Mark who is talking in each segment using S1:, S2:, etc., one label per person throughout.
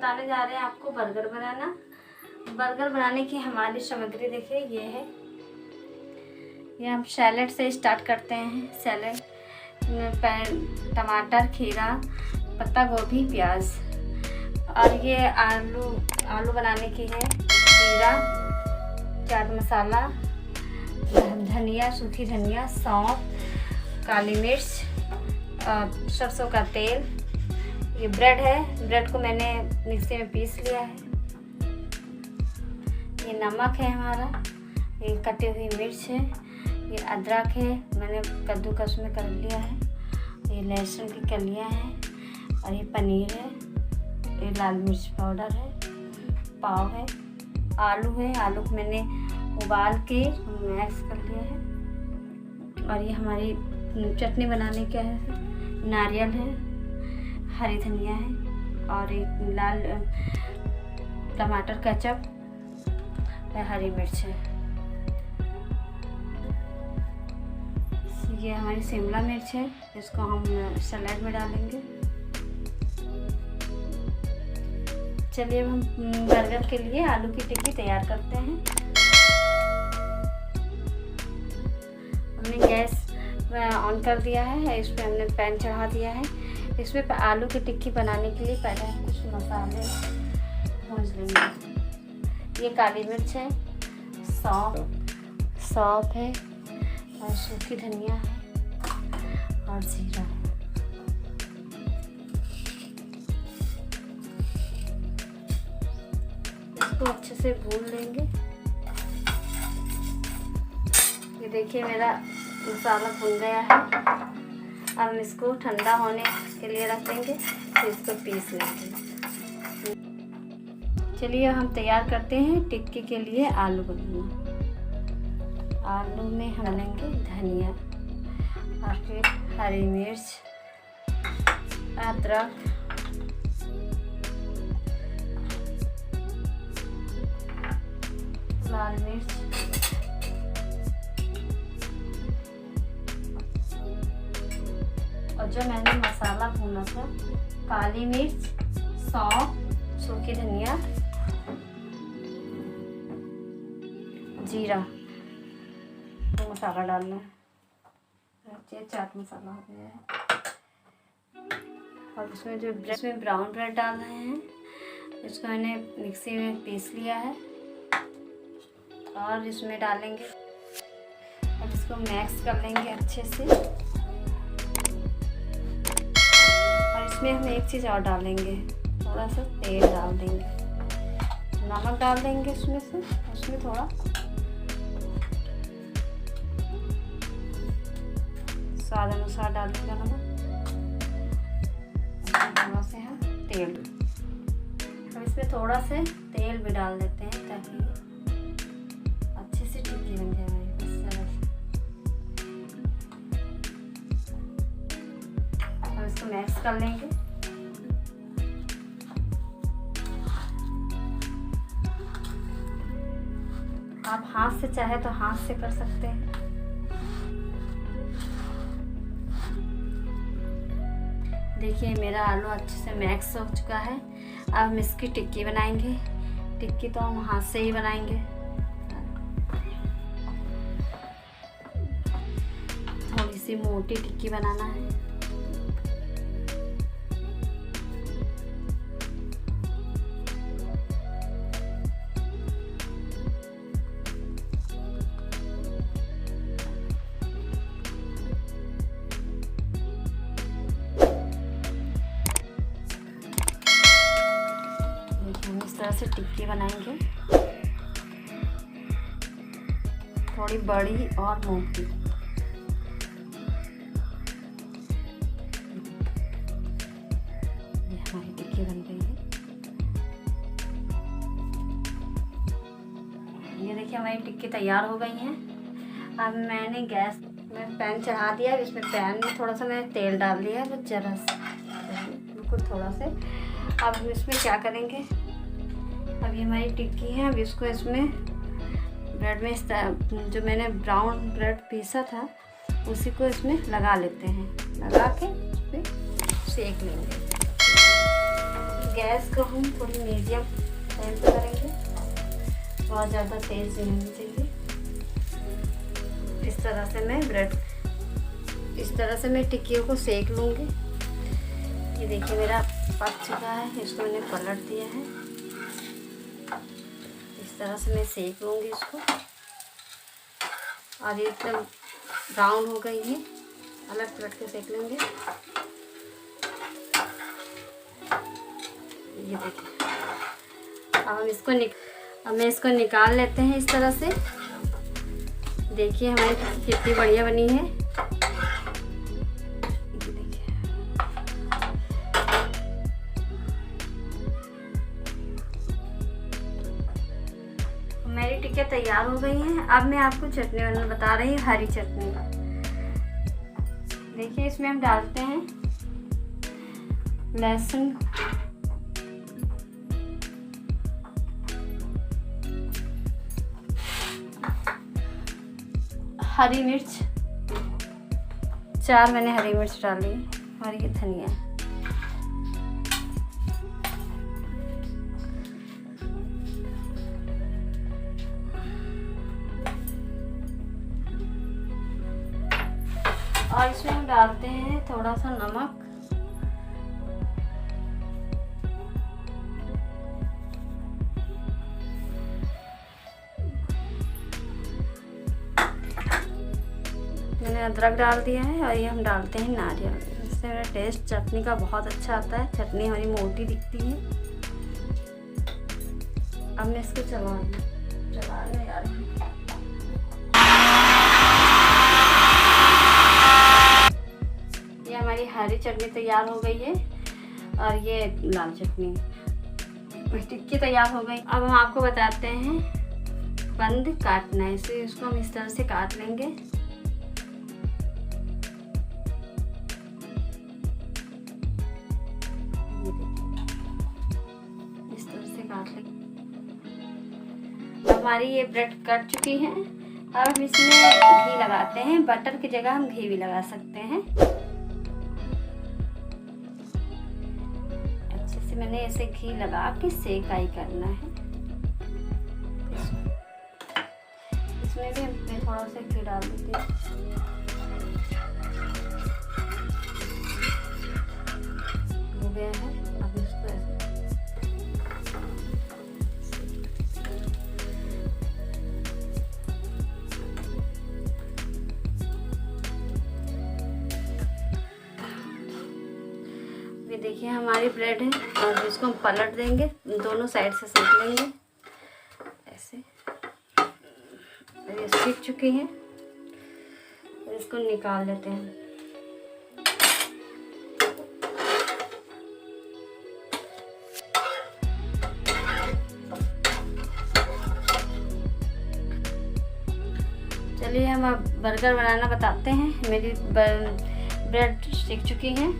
S1: बताने जा रहे हैं आपको बर्गर बनाना। बर्गर बनाने की हमारी सामग्री देखिए ये है। ये हम सैलेड से स्टार्ट करते हैं। सैलेड टमाटर, खीरा, पत्ता गोभी, प्याज, और ये आलू बनाने की है। जीरा, चाट मसाला, धनिया, सूखी धनिया, सौंफ, काली मिर्च, सरसों का तेल। ये ब्रेड है, ब्रेड को मैंने मिक्सी में पीस लिया है। ये नमक है हमारा, ये कटी हुई मिर्च है, ये अदरक है मैंने कद्दूकस में कर लिया है, ये लहसुन की कलियां हैं, और ये पनीर है, ये लाल मिर्च पाउडर है, पाव है, आलू है, आलू को मैंने उबाल के मैश कर लिया है, और ये हमारी चटनी बनाने का है। नारियल है, हरी धनिया है, और एक लाल टमाटर केचप, हरी मिर्च है। ये हमारी शिमला मिर्च है, इसको हम सलाद में डालेंगे। चलिए हम बर्गर के लिए आलू की टिक्की तैयार करते हैं। हमने गैस ऑन कर दिया है, इस पर हमने पैन चढ़ा दिया है। इसमें आलू की टिक्की बनाने के लिए पहले हम कुछ मसाले भून लेंगे। ये काली मिर्च है, सौंफ है, और सूखी धनिया है, और जीरा है। इसको अच्छे से भून लेंगे। ये देखिए मेरा मसाला भुन गया है। अब हम इसको ठंडा होने के लिए रख देंगे, फिर इसको पीस लेंगे। चलिए हम तैयार करते हैं टिक्की के लिए आलू बनाना। आलू में हम डालेंगे धनिया, और फिर हरी मिर्च, अदरक, लाल मिर्च, और जो मैंने मसाला भूना था, काली मिर्च, सौंफ, सूखी धनिया, जीरा, तो मसाला डालना है। चाट मसाला हो गया है, और इसमें इसमें ब्राउन ब्रेड डाल रहे हैं। इसको मैंने मिक्सी में पीस लिया है, और इसमें डालेंगे। अब इसको मिक्स कर लेंगे अच्छे से। और इसमें हम एक चीज़ और डालेंगे, थोड़ा सा तेल डाल देंगे, नमक डाल देंगे उसमें थोड़ा स्वाद अनुसार डालेंगे नमक, थोड़ा से हम तेल। अब इसमें थोड़ा से तेल भी डाल देते हैं ताकि अच्छे से टिक्की बन जाए हमारी। अब इसको मिक्स कर लेंगे। आप हाथ से चाहे तो हाथ से कर सकते हैं। देखिए मेरा आलू अच्छे से मिक्स हो चुका है। अब हम इसकी टिक्की बनाएंगे। टिक्की तो हम हाथ से ही बनाएंगे। थोड़ी सी मोटी टिक्की बनाना है। इस तरह से टिक्की बनाएंगे, थोड़ी बड़ी और मोटी। ये हमारी टिक्की बन गई है। ये देखिए हमारी टिक्की तैयार हो गई है। अब मैंने गैस में पैन चढ़ा दिया है। इसमें पैन में थोड़ा सा मैंने तेल डाल दिया है, बस जरा सा, बिल्कुल थोड़ा से। अब हम इसमें क्या करेंगे, अब ये हमारी टिक्की है। अब इसको इसमें ब्रेड में जो मैंने ब्राउन ब्रेड पीसा था उसी को इसमें लगा लेते हैं। लगा के इस पर सेक लेंगे। गैस को हम थोड़ी मीडियम फ्लेम पे करेंगे, बहुत ज़्यादा तेज़ नहीं होनी चाहिए। इस तरह से मैं टिक्कियों को सेक लूँगी। ये देखिए मेरा पक चुका है, इसको मैंने पलट दिया है। इस तरह से मैं सेक लूँगी इसको, और ये एकदम ब्राउन हो गई है, अलग पलट के सेक लेंगे। ये देखिए अब मैं इसको निकाल लेते हैं इस तरह से। देखिए हमारी टिक्की कितनी बढ़िया बनी है। मेरी टिक्कियाँ तैयार हो गई हैं। अब मैं आपको चटनी बनाना बता रही हूँ, हरी चटनी। देखिए इसमें हम डालते हैं लहसुन, हरी मिर्च, 4 मैंने हरी मिर्च डाली, और ये धनिया। और इसमें हम डालते हैं थोड़ा सा नमक, मैंने अदरक डाल दिया है, और ये हम डालते हैं नारियल। इससे मेरा टेस्ट चटनी का बहुत अच्छा आता है। चटनी हमारी मोटी दिखती है। अब मैं इसको चलाने जा रही हूँ। ये हमारी हरी चटनी तैयार हो गई है, और ये लाल चटनी, टिक्की तैयार हो गई। अब हम आपको बताते हैं बंद काटना है इसे। इसको हम इस तरह से काट लेंगे। इस तरह से काट लेंगे। हमारी ये ब्रेड कट चुकी है। अब हम इसमें घी लगाते हैं। बटर की जगह हम घी भी लगा सकते हैं। अच्छे से मैंने ऐसे घी लगा के सेकाई करना है। इसमें भी मैं थोड़ा सा घी डाल देती हूँ। हो गया है। अब इसको ऐसे ये देखिए हमारी ब्रेड है, और इसको हम पलट देंगे, दोनों साइड से सेक लेंगे ऐसे। ये सीख चुकी हैं, और इसको निकाल लेते हैं। चलिए हम अब बर्गर बनाना बताते हैं। मेरी ब्रेड सीख चुकी हैं।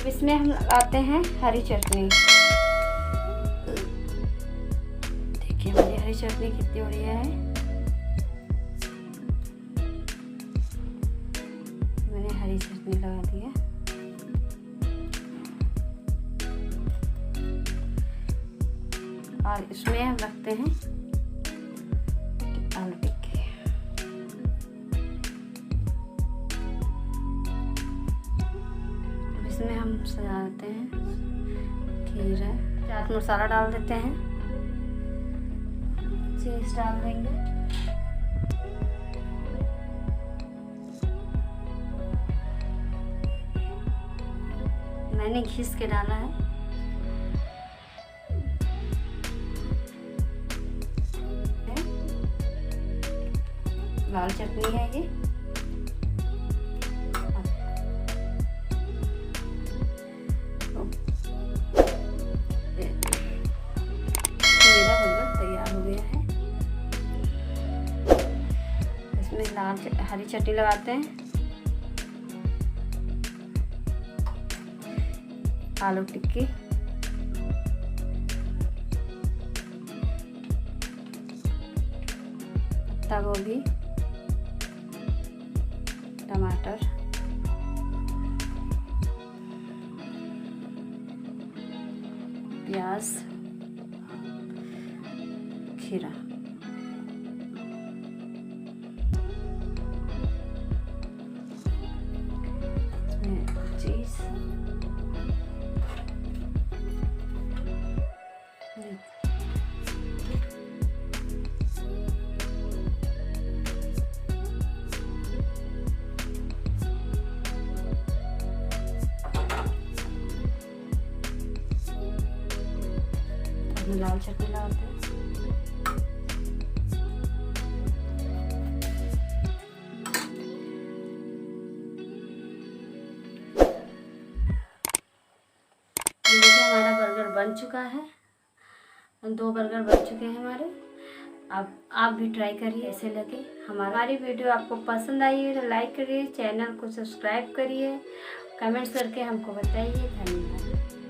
S1: अब इसमें हम लगाते हैं हरी चटनी। देखिए हमारी हरी चटनी कितनी बढ़िया है। मैंने हरी चटनी लगा दी है। और इसमें हम रखते हैं आलू टिक्की। इसमें हम सजा देते हैं खीरा, चाट मसाला डाल देते हैं, चीज़ डाल देंगे, मैंने घिस के डाला है। लाल चटनी है ये। मेरा बर्गर तैयार हो गया है। इसमें हरी चटनी लगाते हैं, आलू टिक्की, पत्ता गोभी, टमाटर, प्याज, खीरा। चीज, लाल चटनी डालते हैं। देखिए हमारा बर्गर बन चुका है, 2 बर्गर बन चुके हैं हमारे। अब आप भी ट्राई करिए, ऐसे लगे। हमारी वीडियो आपको पसंद आई है तो लाइक करिए, चैनल को सब्सक्राइब करिए, कमेंट्स करके हमको बताइए। धन्यवाद।